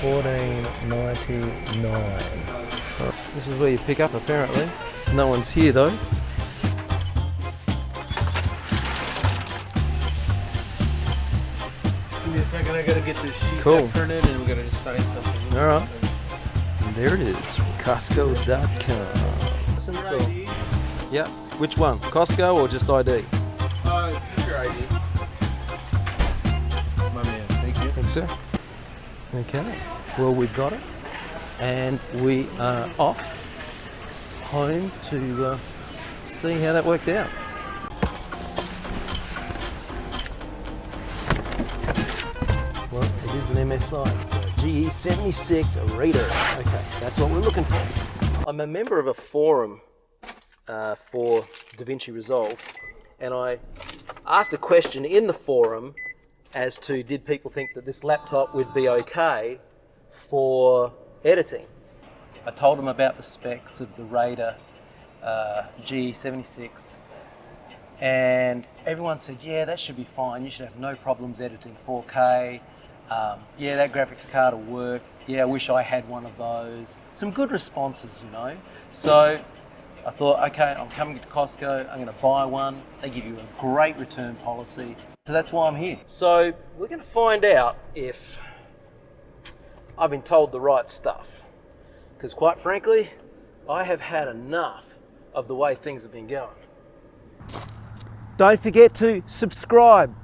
$14.99. This is where you pick up apparently. No one's here though. Give me a second, I gotta get this sheet Cool. printed and we're gonna just sign something. All right. And there it is, Costco.com. Your ID? Yep. Which one? Costco or just ID? Just your ID. My man, thank you. Thanks, sir. Okay. Well, we've got it. And we are off home to see how that worked out. Well, it is an MSI, it's a GE76 Raider. Okay, that's what we're looking for. I'm a member of a forum for DaVinci Resolve, and I asked a question in the forum as to did people think that this laptop would be okay for editing. I told them about the specs of the Raider GE76, and everyone said, yeah, that should be fine. You should have no problems editing 4K. Yeah, that graphics card will work. Yeah, I wish I had one of those. Some good responses, you know. So I thought, okay, I'm coming to Costco. I'm going to buy one. They give you a great return policy. So that's why I'm here. So we're going to find out if I've been told the right stuff. Because quite frankly, I have had enough of the way things have been going. Don't forget to subscribe.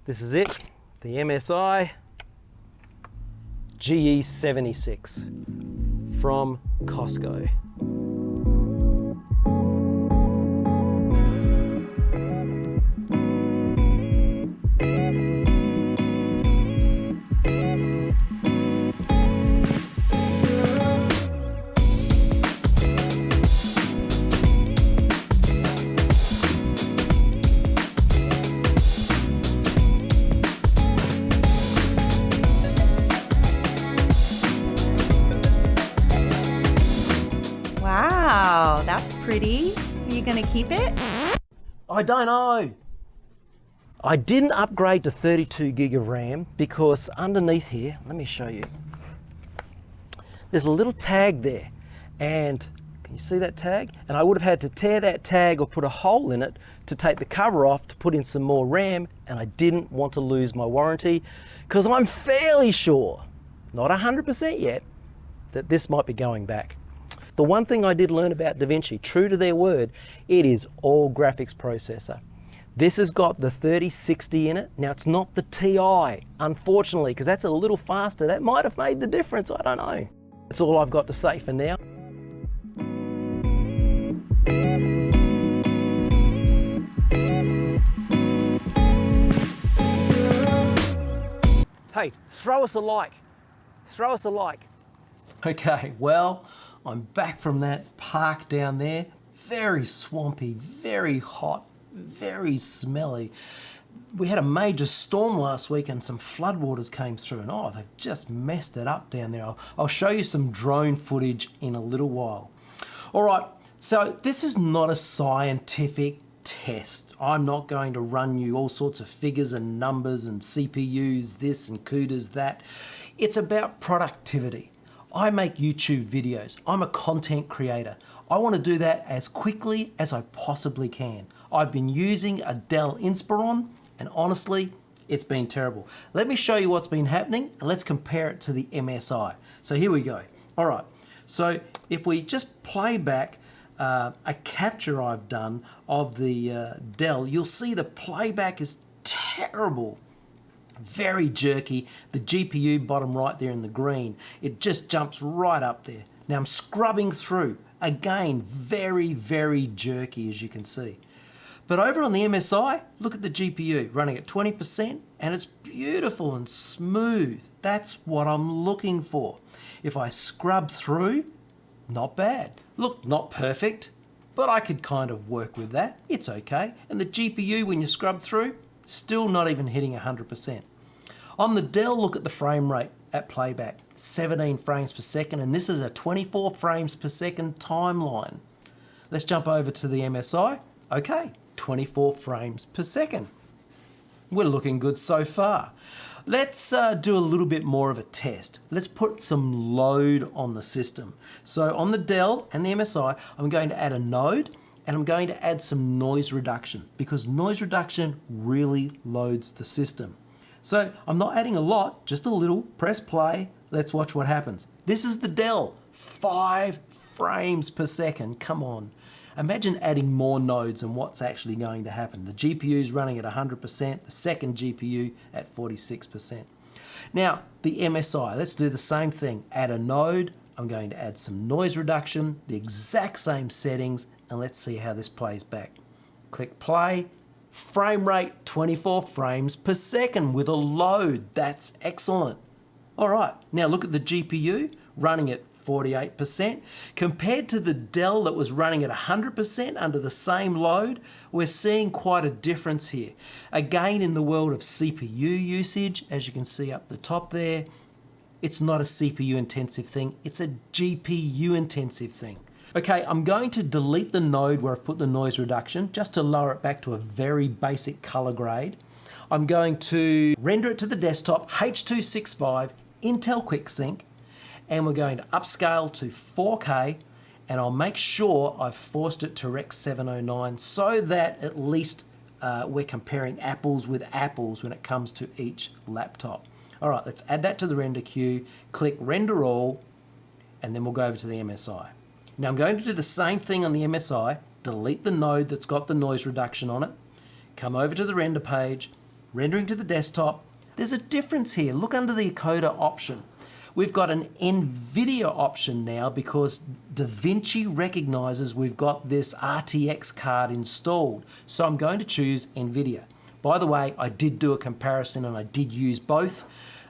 This is it, the MSI GE76 from Costco. Wow, that's pretty. Are you gonna keep it? I don't know. I didn't upgrade to 32 gig of RAM because underneath here, let me show you. There's a little tag there, and can you see that tag? And I would have had to tear that tag or put a hole in it to take the cover off to put in some more RAM, and I didn't want to lose my warranty because I'm fairly sure, not 100% yet, that this might be going back. The one thing I did learn about DaVinci, true to their word, it is all graphics processor. This has got the 3060 in it. Now it's not the TI, unfortunately, because that's a little faster. That might have made the difference, I don't know. That's all I've got to say for now. Hey, throw us a like. Throw us a like. Okay, well, I'm back from that park down there. Very swampy, very hot, very smelly. We had a major storm last week and some floodwaters came through, and oh, they've just messed it up down there. I'll show you some drone footage in a little while. All right, so this is not a scientific test. I'm not going to run you all sorts of figures and numbers and CPUs this and CUDAs that. It's about productivity. I make YouTube videos. I'm a content creator. I want to do that as quickly as I possibly can. I've been using a Dell Inspiron, and honestly, it's been terrible. Let me show you what's been happening, and let's compare it to the MSI. So here we go. All right, So if we just play back a capture I've done of the Dell, you'll see the playback is terrible. Very jerky. The GPU bottom right there in the green, it just jumps right up there. Now I'm scrubbing through. Again, very, very jerky, as you can see. But over on the MSI, look at the GPU running at 20% and it's beautiful and smooth. That's what I'm looking for. If I scrub through, not bad. Look, not perfect, but I could kind of work with that. It's okay. And the GPU, when you scrub through, still not even hitting 100%. On the Dell, look at the frame rate at playback, 17 frames per second, and this is a 24 frames per second timeline. Let's jump over to the MSI. Okay, 24 frames per second. We're looking good so far. Let's do a little bit more of a test. Let's put some load on the system. So on the Dell and the MSI, I'm going to add a node and I'm going to add some noise reduction because noise reduction really loads the system. So I'm not adding a lot, just a little. Press play. Let's watch what happens. This is the Dell, 5 frames per second. Come on. Imagine adding more nodes and what's actually going to happen. The GPU is running at 100%, the second GPU at 46%. Now, the MSI, let's do the same thing. Add a node. I'm going to add some noise reduction, the exact same settings, and let's see how this plays back. Click play. Frame rate 24 frames per second with a load. That's excellent. All right, now look at the GPU running at 48%. Compared to the Dell that was running at 100% under the same load, we're seeing quite a difference here. Again, in the world of CPU usage, as you can see up the top there, it's not a CPU intensive thing, it's a GPU intensive thing. Okay, I'm going to delete the node where I've put the noise reduction just to lower it back to a very basic color grade. I'm going to render it to the desktop, H.265, Intel QuickSync, and we're going to upscale to 4K, and I'll make sure I've forced it to Rec 709 so that at least we're comparing apples with apples when it comes to each laptop. All right, let's add that to the render queue, click render all, and then we'll go over to the MSI. Now I'm going to do the same thing on the MSI, delete the node that's got the noise reduction on it, come over to the render page, rendering to the desktop. There's a difference here. Look under the encoder option. We've got an NVIDIA option now because Davinic recognizes we've got this RTX card installed. So I'm going to choose NVIDIA. By the way, I did do a comparison and I did use both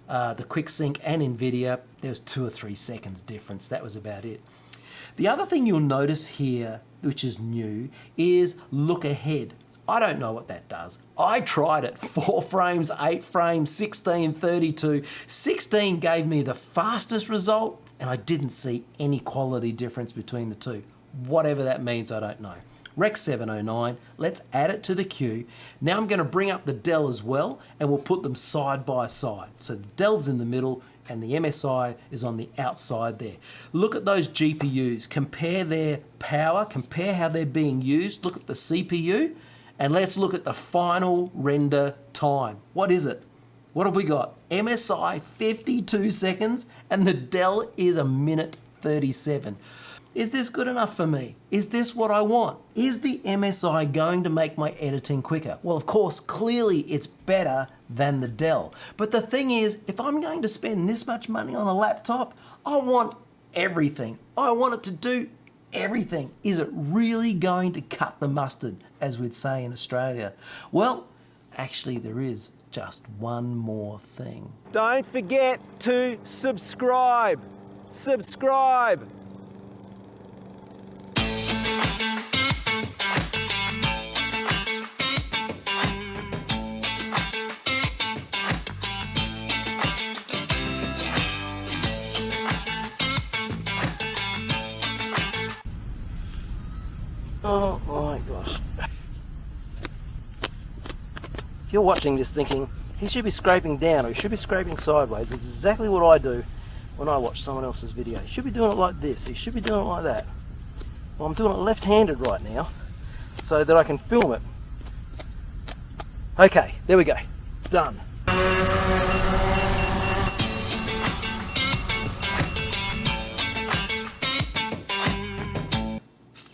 the QuickSync and NVIDIA. There was 2 or 3 seconds difference. That was about it. The other thing you'll notice here, which is new, is look ahead. I don't know what that does. I tried it, 4 frames, 8 frames, 16, 32. 16 gave me the fastest result and I didn't see any quality difference between the two. Whatever that means, I don't know. Rec 709, let's add it to the queue. Now I'm going to bring up the Dell as well and we'll put them side by side. So the Dell's in the middle and the MSI is on the outside there. Look at those GPUs, compare their power, compare how they're being used. Look at the CPU and let's look at the final render time. What is it? What have we got? MSI 52 seconds and the Dell is 1:37. Is this good enough for me? Is this what I want? Is the MSI going to make my editing quicker? Well, of course, clearly it's better than the Dell. But the thing is, if I'm going to spend this much money on a laptop, I want everything. I want it to do everything. Is it really going to cut the mustard, as we'd say in Australia? Well, actually there is just one more thing. Don't forget to subscribe. Subscribe. Oh my gosh. If you're watching this thinking, he should be scraping down or he should be scraping sideways, it's exactly what I do when I watch someone else's video. He should be doing it like this, he should be doing it like that. Well, I'm doing it left-handed right now so that I can film it. Okay, there we go. Done.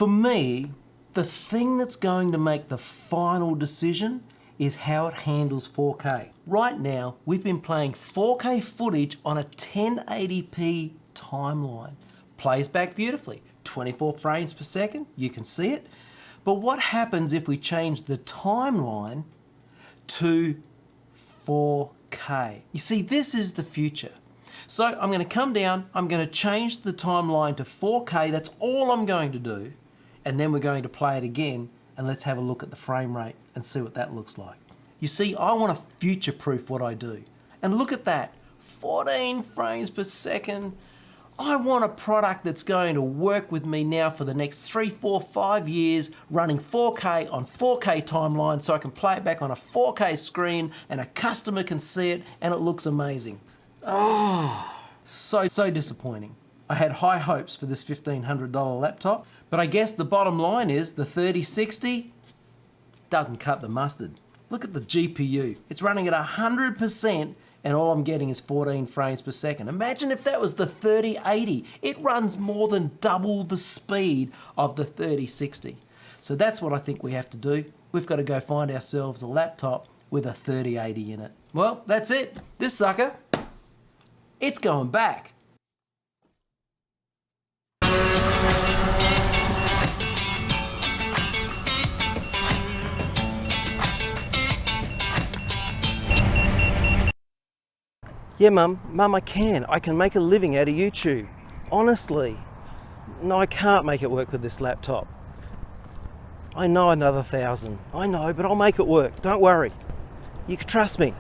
For me, the thing that's going to make the final decision is how it handles 4K. Right now, we've been playing 4K footage on a 1080p timeline. Plays back beautifully, 24 frames per second, you can see it. But what happens if we change the timeline to 4K? You see, this is the future. So I'm going to come down, I'm going to change the timeline to 4K, that's all I'm going to do, and then we're going to play it again, and let's have a look at the frame rate and see what that looks like. You see, I want to future-proof what I do. And look at that, 14 frames per second. I want a product that's going to work with me now for the next 3, 4, 5 years, running 4K on 4K timeline so I can play it back on a 4K screen and a customer can see it and it looks amazing. Oh, so disappointing. I had high hopes for this $1,500 laptop, but I guess the bottom line is the 3060 doesn't cut the mustard. Look at the GPU. It's running at 100% and all I'm getting is 14 frames per second. Imagine if that was the 3080. It runs more than double the speed of the 3060. So that's what I think we have to do. We've got to go find ourselves a laptop with a 3080 in it. Well, that's it. This sucker, it's going back. Yeah, Mum, I can. I can make a living out of YouTube. Honestly. No, I can't make it work with this laptop. I know another 1,000. I know, but I'll make it work. Don't worry. You can trust me.